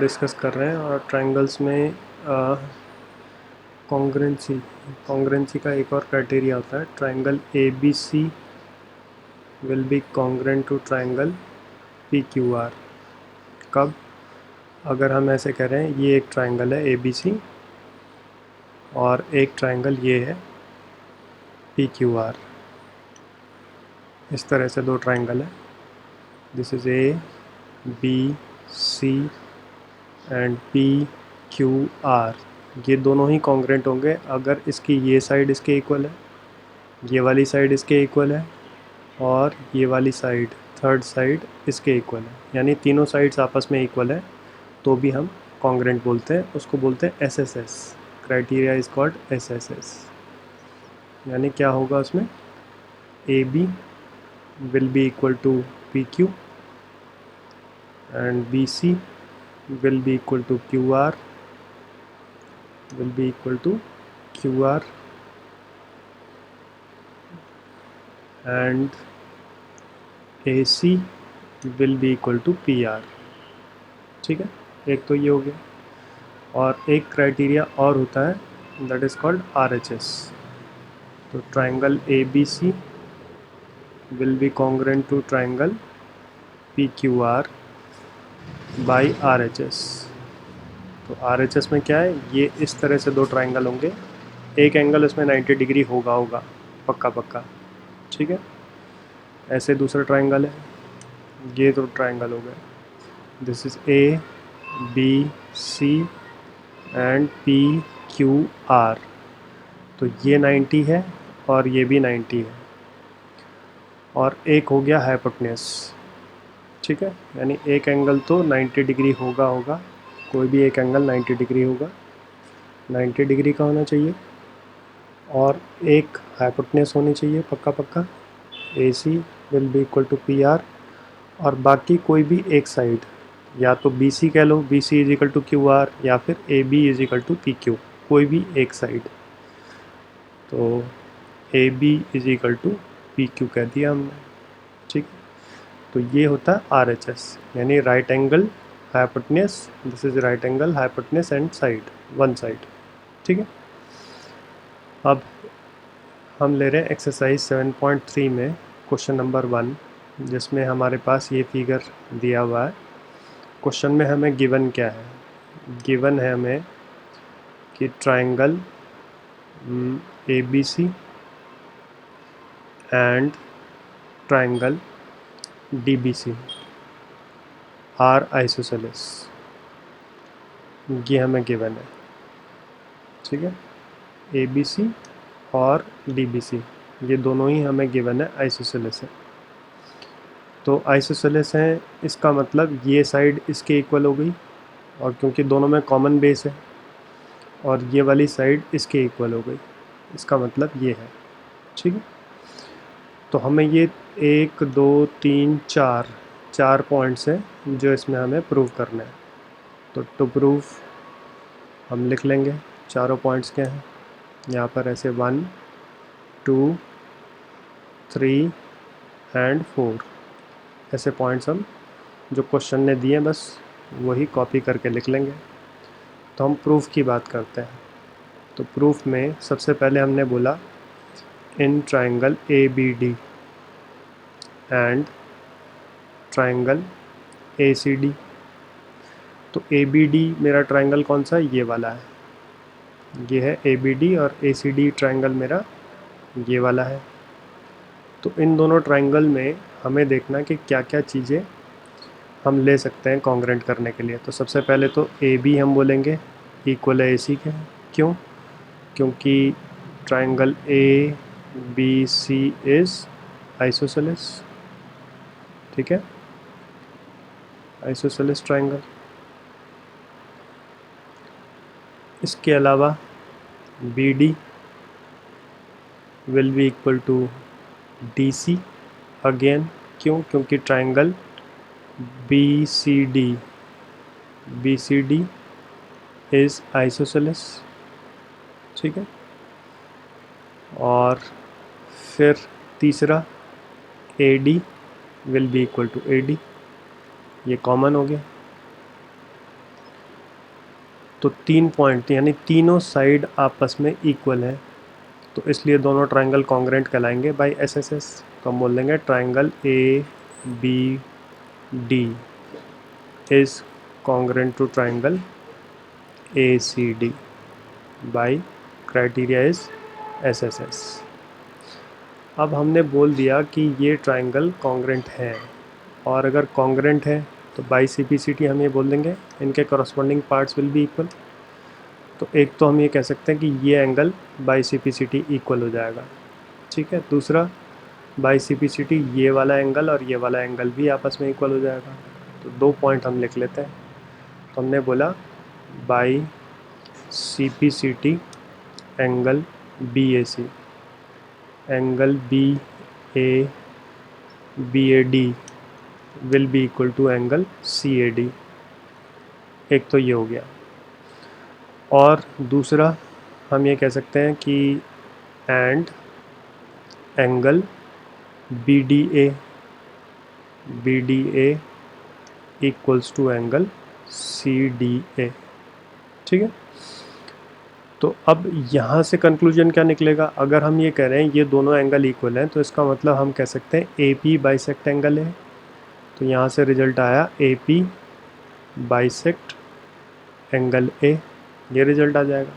Discuss कर रहे हैं और ट्रायंगल्स में कॉन्ग्रेंसी का एक और क्राइटेरिया होता है। Triangle A B C will be congruent to triangle P Q R. कब? अगर हम ऐसे कह रहे हैं ये एक ट्रायंगल है ए बी सी और एक ट्रायंगल ये है पी क्यू आर। इस तरह से दो ट्रायंगल है, this is A B C and P Q R. ये दोनों ही कॉन्ग्रेंट होंगे अगर इसकी ये साइड इसके इक्वल है, ये वाली साइड इसके इक्वल है और ये वाली साइड थर्ड साइड इसके इक्वल है, यानी तीनों साइड्स आपस में इक्वल है तो भी हम कॉन्ग्रेंट बोलते हैं। उसको बोलते हैं SSS. Criteria is called SSS. यानी क्या होगा उसमें, A B will be equal to P Q and BC will be equal to QR and AC will be equal to PR। ठीक है, एक तो ये हो गया और एक क्राइटेरिया और होता है दैट इज़ कॉल्ड RHS। तो triangle ABC will be congruent to triangle PQR by RHS। तो RHS में क्या है, ये इस तरह से दो ट्रायंगल होंगे, एक एंगल इसमें 90 डिग्री होगा पक्का। ठीक है, ऐसे दूसरा ट्रायंगल है, ये दो ट्रायंगल हो गए, this is A B C and P Q R. तो ये 90 है और ये भी 90 है और एक हो गया हाइपोटेन्यूस। ठीक है, यानी एक एंगल तो 90 डिग्री होगा, कोई भी एक एंगल 90 डिग्री होगा, 90 डिग्री का होना चाहिए और एक हाइपोटेन्यूस होनी चाहिए पक्का। A C will be equal to P R और बाकी कोई भी एक साइड, या तो बी सी कह लो, B C is equal to Q R, या फिर A B is equal to P Q, कोई भी एक साइड। तो A B is equal to P Q कह दिया हमने। ठीक है, तो ये होता है आर एच एस, यानी right angle hypotenuse. This is right angle hypotenuse and side, one side. ठीक है, अब हम ले रहे हैं एक्सरसाइज 7.3 में क्वेश्चन नंबर 1, जिसमें हमारे पास ये फिगर दिया हुआ है। क्वेश्चन में हमें गिवन क्या है, गिवन है हमें कि triangle A B C and triangle D B C are isosceles, ये हमें गिवन है। ठीक है, ए बी सी और डी बी सी ये दोनों ही हमें गिवन है, आइसोसेलेस है। तो आइसोसेलेस हैं, इसका मतलब ये साइड इसके इक्वल हो गई और क्योंकि दोनों में कॉमन बेस है, और ये वाली साइड इसके इक्वल हो गई, इसका मतलब ये है। ठीक है, तो हमें ये 1 2 3 4 पॉइंट्स हैं जो इसमें हमें प्रूव करना है। तो टू प्रूव हम लिख लेंगे चारों पॉइंट्स क्या हैं यहाँ पर, ऐसे 1 2 3 एंड 4 ऐसे पॉइंट्स हम जो क्वेश्चन ने दिए बस वही कॉपी करके लिख लेंगे। तो हम प्रूफ की बात करते हैं। तो प्रूफ में सबसे पहले हमने बोला इन triangle A B D and triangle A C D. तो ए बी डी मेरा ट्रायंगल कौन सा है, ये वाला है, ये है ए बी डी, और ए सी डी ट्रायंगल मेरा ये वाला है। तो इन दोनों ट्रायंगल में हमें देखना कि क्या क्या चीज़ें हम ले सकते हैं कॉन्ग्रेंट करने के लिए। तो सबसे पहले तो ए बी हम बोलेंगे इक्वल है ए सी के, क्यों? क्योंकि triangle A B C is isosceles. ठीक है, आइसोसेलेस ट्रायंगल। इसके अलावा B D will be equal to D C again, क्यों? क्योंकि triangle B C D is isosceles. ठीक है, और फिर तीसरा A D will be equal to A D, ये कॉमन हो गया। तो 3 पॉइंट यानी तीनों साइड आपस में इक्वल है, तो इसलिए दोनों ट्रायंगल कॉन्ग्रेंट कहलाएंगे बाय SSS। तो हम बोल देंगे triangle ABD is congruent to triangle ACD by criteria is SSS। अब हमने बोल दिया कि ये ट्रायंगल कॉन्ग्रेंट है, और अगर कॉन्ग्रेंट है तो बाय CPCT हम ये बोल देंगे इनके corresponding parts will be equal. तो एक तो हम ये कह सकते हैं कि ये एंगल बाय CPCT इक्वल हो जाएगा, ठीक है। दूसरा, बाय CPCT ये वाला एंगल और ये वाला एंगल भी आपस में इक्वल हो जाएगा। तो 2 पॉइंट हम लिख लेते हैं। तो हमने बोला by CPCT angle BAC, angle BAD will be equal to angle CAD। एक तो ये हो गया। और दूसरा हम ये कह सकते हैं कि and angle BDA equals to angle CDA, ठीक है। तो अब यहाँ से कंक्लूजन क्या निकलेगा, अगर हम ये कह रहे हैं ये दोनों एंगल इक्वल हैं, तो इसका मतलब हम कह सकते हैं AP बाइसेक्ट एंगल है। तो यहाँ से रिजल्ट आया AP बाइसेक्ट एंगल A, ये रिजल्ट आ जाएगा।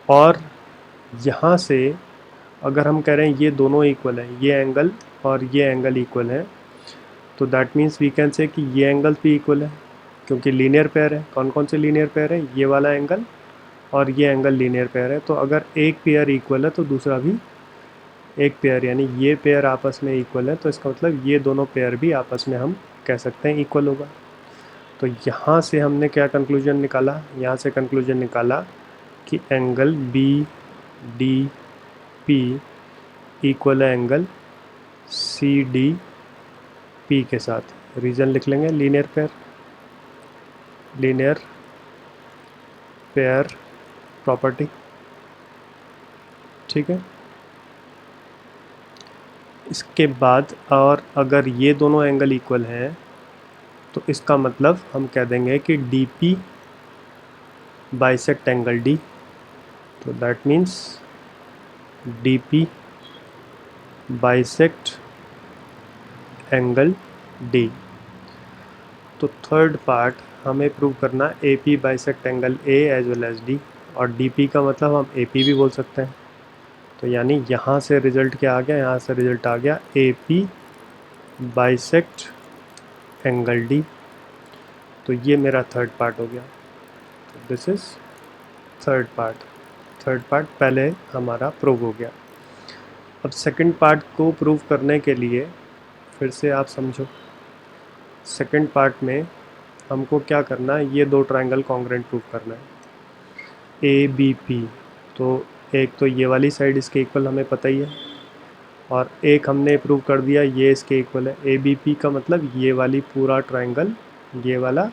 और यहाँ से अगर हम कह रहे हैं ये दोनों इक्वल हैं, ये एंगल और ये एंगल इक्वल है, तो that means we can say कि ये एंगल भी इक्वल है, क्योंकि लीनियर पेयर है। कौन कौन से लीनियर पेयर है, ये वाला एंगल और ये एंगल लीनियर पेयर है। तो अगर एक पेयर इक्वल है तो दूसरा भी एक पेयर, यानी ये पेयर आपस में इक्वल है, तो इसका मतलब ये दोनों पेयर भी आपस में हम कह सकते हैं इक्वल होगा। तो यहाँ से हमने क्या कंक्लूजन निकाला, यहाँ से कंक्लूजन निकाला कि एंगल BDP इक्वल है एंगल CDP के साथ। रीजन लिख लेंगे लीनियर पेयर प्रॉपर्टी, ठीक है। इसके बाद और अगर ये दोनों एंगल इक्वल हैं तो इसका मतलब हम कह देंगे कि DP बाइसेक्ट एंगल D। तो that means DP bisect angle D। तो थर्ड पार्ट हमें प्रूव करना AP bisect angle A as well as D, और DP का मतलब हम AP भी बोल सकते हैं। तो यानी यहाँ से रिजल्ट क्या आ गया, यहाँ से रिजल्ट आ गया AP बाइसेक्ट एंगल D। तो ये मेरा थर्ड पार्ट हो गया। दिस इज़ थर्ड पार्ट पहले हमारा प्रूव हो गया। अब सेकंड पार्ट को प्रूव करने के लिए फिर से आप समझो, सेकंड पार्ट में हमको क्या करना है, ये दो ट्रायंगल कॉन्ग्रेंट प्रूव करना है ABP। तो एक तो ये वाली साइड इसके इक्वल हमें पता ही है, और एक हमने प्रूव कर दिया ये इसके इक्वल है। ABP का मतलब ये वाली पूरा ट्रायंगल, ये वाला,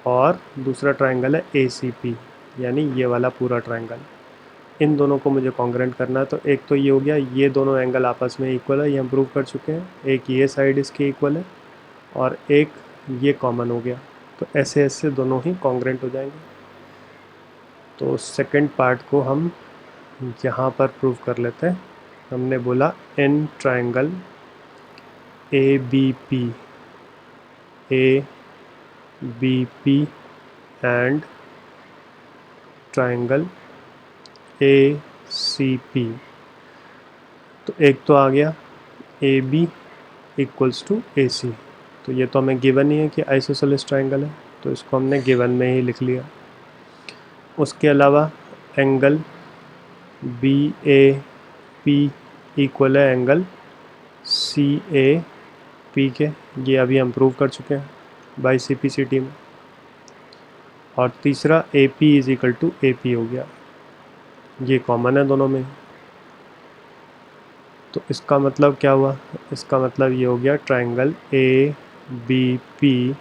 और दूसरा ट्रायंगल है ACP यानी ये वाला पूरा ट्रायंगल। इन दोनों को मुझे कॉन्ग्रेंट करना है। तो एक तो ये हो गया, ये दोनों एंगल आपस में इक्वल है, ये हम प्रूव कर चुके हैं। एक ये साइड इसके इक्वल है और एक ये कॉमन हो गया। तो ऐसे ऐसे दोनों ही कॉन्ग्रेंट हो जाएंगे। तो सेकंड पार्ट को हम यहाँ पर प्रूव कर लेते हैं। हमने बोला इन triangle ABP and triangle ACP। तो एक तो आ गया AB इक्वल्स टू AC। तो ये तो हमें गिवन ही है कि आइसोसेलेस ट्रायंगल है, तो इसको हमने गिवन में ही लिख लिया। उसके अलावा एंगल BAP इक्वल है एंगल CAP के, ये अभी हम प्रूव कर चुके हैं बाय CPCT में। और तीसरा AP is equal to AP हो गया, ये कॉमन है दोनों में। तो इसका मतलब क्या हुआ, इसका मतलब ये हो गया triangle ABP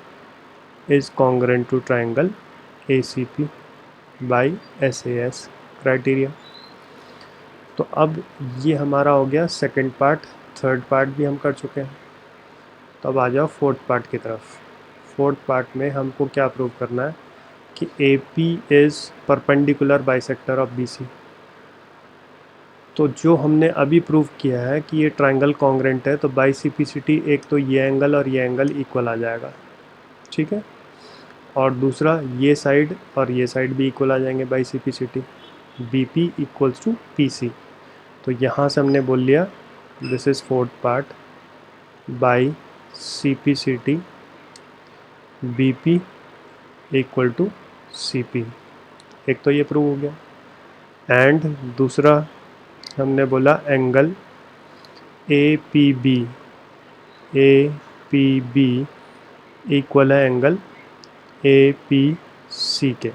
is congruent to triangle ACP by SAS criteria. तो अब ये हमारा हो गया सेकंड पार्ट। थर्ड पार्ट भी हम कर चुके हैं। तो अब आ जाओ फोर्थ पार्ट की तरफ। फोर्थ पार्ट में हमको क्या प्रूव करना है, कि AP is perpendicular bisector of BC। तो जो हमने अभी प्रूव किया है कि ये ट्रायंगल कॉन्ग्रेंट है, तो बाइसिपिसिटी एक तो ये एंगल और ये एंगल इक्वल आ जाएगा, ठीक है। और दूसरा ये साइड और ये साइड भी इक्वल आ जाएंगे by CPCT, BP equals to PC। तो यहाँ से हमने बोल लिया this is fourth part, by CPCT BP equal to CP। एक तो ये प्रूव हो गया। एंड दूसरा हमने बोला एंगल APB इक्वल है एंगल APC के,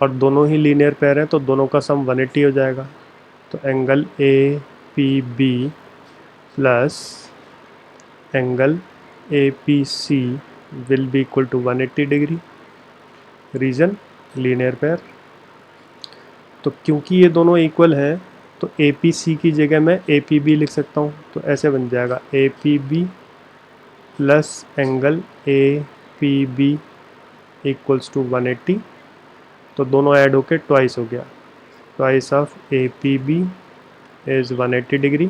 और दोनों ही लीनियर पेयर हैं तो दोनों का सम 180 हो जाएगा। तो angle APB plus angle APC will be equal to 180 degree. Reason linear pair. तो क्योंकि ये दोनों इक्वल हैं तो APC की जगह मैं APB लिख सकता हूँ। तो ऐसे बन जाएगा APB plus angle APB equals to 180। तो दोनों ऐड होके ट्वाइस हो गया, twice of APB is 180 degree.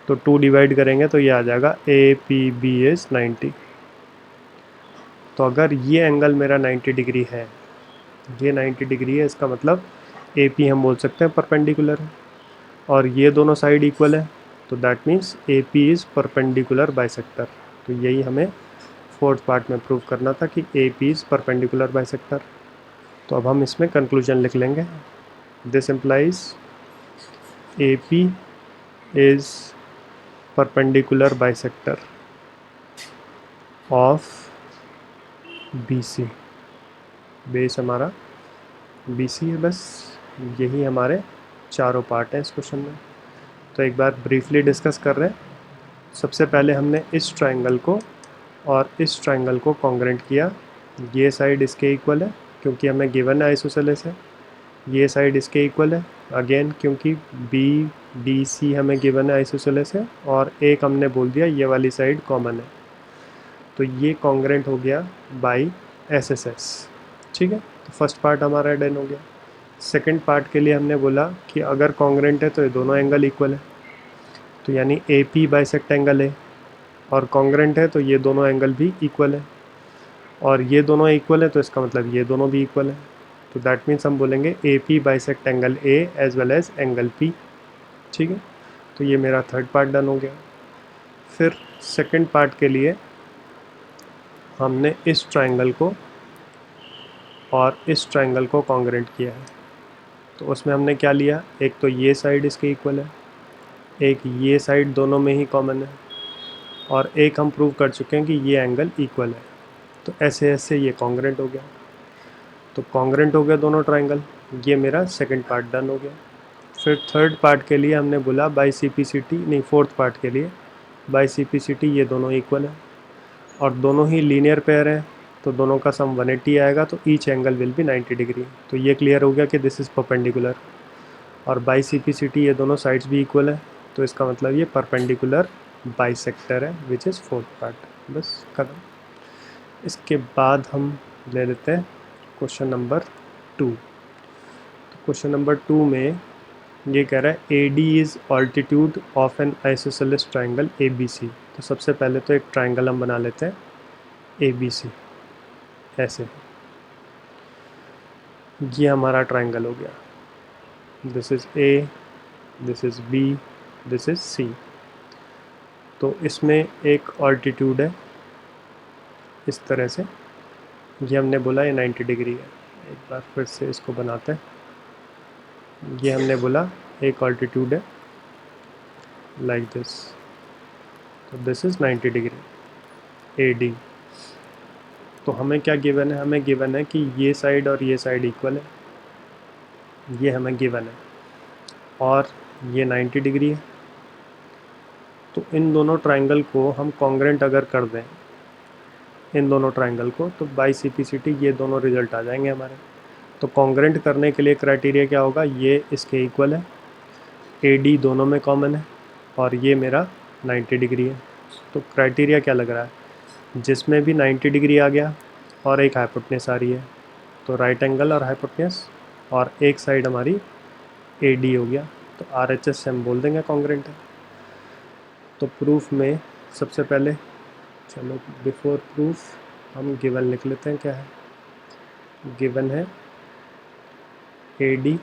तो 2 डिवाइड करेंगे तो ये आ जाएगा APB इज़ 90। तो अगर ये एंगल मेरा 90 डिग्री है, ये 90 डिग्री है, इसका मतलब AP हम बोल सकते हैं परपेंडिकुलर है, और ये दोनों साइड इक्वल है, तो that means AP is perpendicular bisector. तो यही हमें फोर्थ पार्ट में प्रूव करना था कि AP इज़ परपेंडिकुलर बाइसेक्टर। तो अब हम इसमें कंक्लूजन लिख लेंगे। This implies AP is perpendicular bisector of BC। Base हमारा BC है, बस यही हमारे चारों पार्ट हैं इस क्वेश्चन में। तो एक बार ब्रीफली डिस्कस कर रहे हैं। सबसे पहले हमने इस ट्रायंगल को और इस ट्रायंगल को कॉन्ग्रेंट किया। ये साइड इसके इक्वल है क्योंकि हमें गिवन है आइसोसेलेस है। ये साइड इसके इक्वल है अगेन क्योंकि BDC हमें गिवन है आइसोसेलेस है, और एक हमने बोल दिया ये वाली साइड कॉमन है। तो ये कॉन्ग्रेंट हो गया बाई SSS, ठीक है। तो फर्स्ट पार्ट हमारा डन हो गया। सेकंड पार्ट के लिए हमने बोला कि अगर कॉन्ग्रेंट है तो ये दोनों एंगल इक्वल है, तो यानी AP बाइसेक्ट एंगल है, और कॉन्ग्रेंट है तो ये दोनों एंगल भी इक्वल है, और ये दोनों इक्वल है तो इसका मतलब ये दोनों भी इक्वल है। तो दैट मीन्स हम बोलेंगे AP bisect angle A as well as angle P, ठीक है। तो ये मेरा थर्ड पार्ट डन हो गया। फिर सेकंड पार्ट के लिए हमने इस ट्रायंगल को और इस ट्रायंगल को कॉन्ग्रेंट किया है। तो उसमें हमने क्या लिया, एक तो ये साइड इसके इक्वल है, एक ये साइड दोनों में ही कॉमन है, और एक हम प्रूव कर चुके हैं कि ये एंगल इक्वल है। तो ऐसे ऐसे ये कॉन्ग्रेंट हो गया। तो कॉन्ग्रेंट हो गया दोनों ट्रायंगल। ये मेरा सेकंड पार्ट डन हो गया। फिर थर्ड पार्ट के लिए हमने बोला बाई सिपिसिटी, नहीं फोर्थ पार्ट के लिए बाई सिपिसिटी ये दोनों इक्वल है और दोनों ही लीनियर पेयर है, तो दोनों का सम 180 आएगा, तो each angle will be 90 degree. तो ये क्लियर हो गया कि दिस इज़ परपेंडिकुलर। और बाई सिपिसिटी ये दोनों साइड्स भी इक्वल है, तो इसका मतलब ये परपेंडिकुलर बाइसेक्टर है, विच इज़ फोर्थ पार्ट। बस खत्म। इसके बाद हम ले लेते हैं क्वेश्चन नंबर 2। तो क्वेश्चन नंबर 2 में ये कह रहा है AD is altitude of N isosceles triangle ABC। तो सबसे पहले तो एक ट्राइंगल हम बना लेते हैं ABC। ऐसे ये हमारा ट्राइंगल हो गया, this is A, this is B, this is C। तो इसमें एक ऑल्टीट्यूड है इस तरह से, ये हमने बोला ये 90 डिग्री है। एक बार फिर से इसको बनाते हैं। ये हमने बोला एक ऑल्टीट्यूड है लाइक दिस, तो दिस इज़ 90 डिग्री AD। तो हमें क्या गिवन है, हमें गिवन है कि ये साइड और ये साइड इक्वल है, ये हमें गिवन है, और ये 90 डिग्री है। तो इन दोनों ट्राइंगल को हम कॉन्ग्रेंट अगर कर दें, इन दोनों ट्राइंगल को, तो बाई सिपिसिटी ये दोनों रिजल्ट आ जाएंगे हमारे। तो कॉन्ग्रेंट करने के लिए क्राइटेरिया क्या होगा, ये इसके इक्वल है, AD दोनों में कॉमन है, और ये मेरा 90 डिग्री है। तो क्राइटेरिया क्या लग रहा है, जिसमें भी 90 डिग्री आ गया और एक हाइपोटेनस आ रही है, तो राइट एंगल और हाइपोटेन्यूज, और एक साइड हमारी AD हो गया, तो RHS से हम बोल देंगे कॉन्ग्रेंट है। तो प्रूफ में सबसे पहले, चलो बिफोर प्रूफ हम गिवन लिख लेते हैं। क्या है गिवन है? AD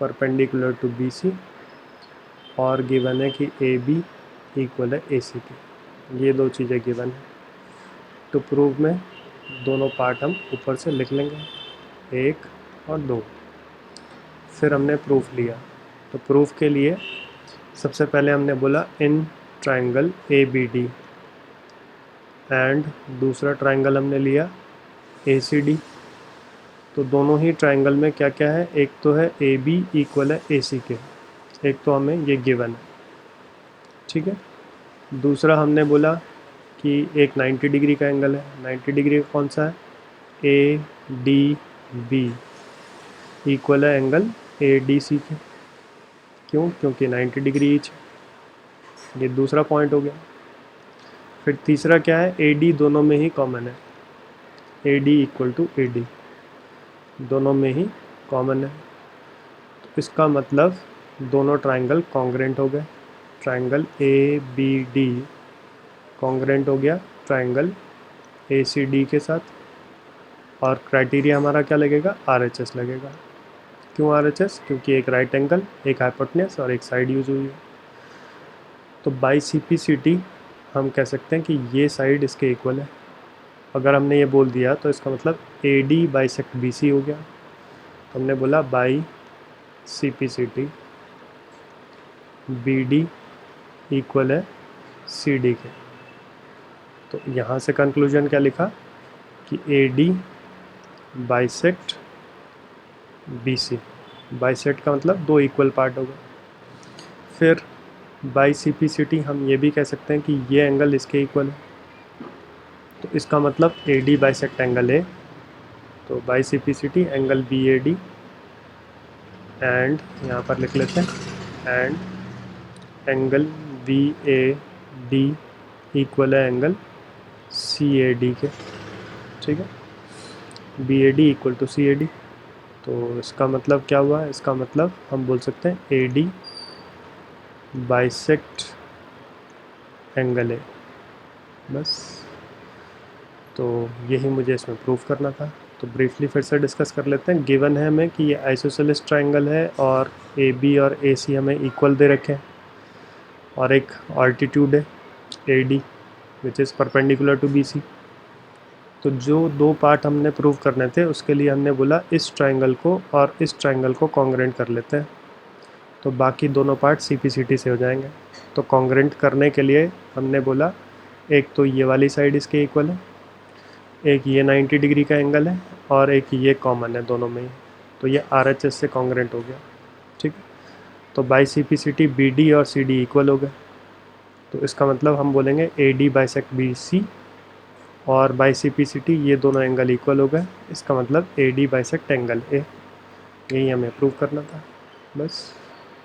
परपेंडिकुलर टू BC, और गिवन है कि AB इक्वल है ACP। ये दो चीज़ें गिवन है। तो प्रूफ में दोनों पार्ट हम ऊपर से लिख लेंगे, 1 और 2। फिर हमने प्रूफ लिया। तो प्रूफ के लिए सबसे पहले हमने बोला इन ट्राइंगल ABD, एंड दूसरा ट्राइंगल हमने लिया ACD। तो दोनों ही ट्राइंगल में क्या क्या है? एक तो है AB इक्वल है AC के, एक तो हमें ये गिवन है, ठीक है। दूसरा हमने बोला कि एक 90 डिग्री का एंगल है। 90 डिग्री कौन सा है? ADB इक्वल है एंगल ADC के। क्यों? क्योंकि 90 डिग्री ईच। ये दूसरा पॉइंट हो गया। फिर तीसरा क्या है? AD दोनों में ही कॉमन है, AD इक्वल टू AD दोनों में ही कॉमन है। तो इसका मतलब दोनों ट्राइंगल कॉन्ग्रेंट हो गए। ट्राइंगल ABD कॉन्ग्रेंट हो गया ट्राइंगल ACD के साथ। और क्राइटेरिया हमारा क्या लगेगा? RHS लगेगा। क्यों RHS? क्योंकि एक राइट एंगल, एक हाइपोटेन्यूज और एक साइड यूज हुई है। तो बाई CPCT हम कह सकते हैं कि ये साइड इसके इक्वल है। अगर हमने ये बोल दिया तो इसका मतलब AD बाइसेक्ट BC हो गया। तो हमने बोला बाई CPCT BD इक्वल है CD के। तो यहाँ से कंक्लूजन क्या लिखा कि AD बाइसेक्ट BC। बाइसेक्ट का मतलब दो इक्वल पार्ट हो गए। फिर बाई CPCT हम ये भी कह सकते हैं कि ये एंगल इसके इक्वल है। तो इसका मतलब AD बाइसेक्ट एंगल है। तो by CPCT angle BAD, and यहाँ पर लिख लेते हैं एंड एंगल BAD इक्वल है एंगल CAD के, ठीक है। BAD equal to CAD। तो इसका मतलब क्या हुआ? इसका मतलब हम बोल सकते हैं AD बाइसेक्ट एंगल है, बस। तो यही मुझे इसमें प्रूफ करना था। तो ब्रीफली फिर से डिस्कस कर लेते हैं। गिवन है हमें कि ये आइसोसेलेस ट्राइंगल है और AB और AC हमें इक्वल दे रखे हैं, और एक ऑल्टीट्यूड है AD which is perpendicular to BC। तो जो दो पार्ट हमने प्रूव करने थे उसके लिए हमने बोला इस ट्राइंगल को और इस ट्राइंगल को कॉन्ग्रेंट कर लेते हैं, तो बाकी दोनों पार्ट CPCT से हो जाएंगे। तो कॉन्ग्रेंट करने के लिए हमने बोला एक तो ये वाली साइड इसके इक्वल है, एक ये 90 डिग्री का एंगल है, और एक ये कॉमन है दोनों में ही। तो ये RHS से कॉन्ग्रेंट हो गया, ठीक। तो बाई CPCT BD और CD इक्वल हो गए। तो इसका मतलब हम बोलेंगे AD बाइसेक्ट BC, और बाई CPCT ये दोनों एंगल इक्वल हो गए। इसका मतलब AD बाइसेक्ट एंगल A। यही हमें प्रूव करना था, बस।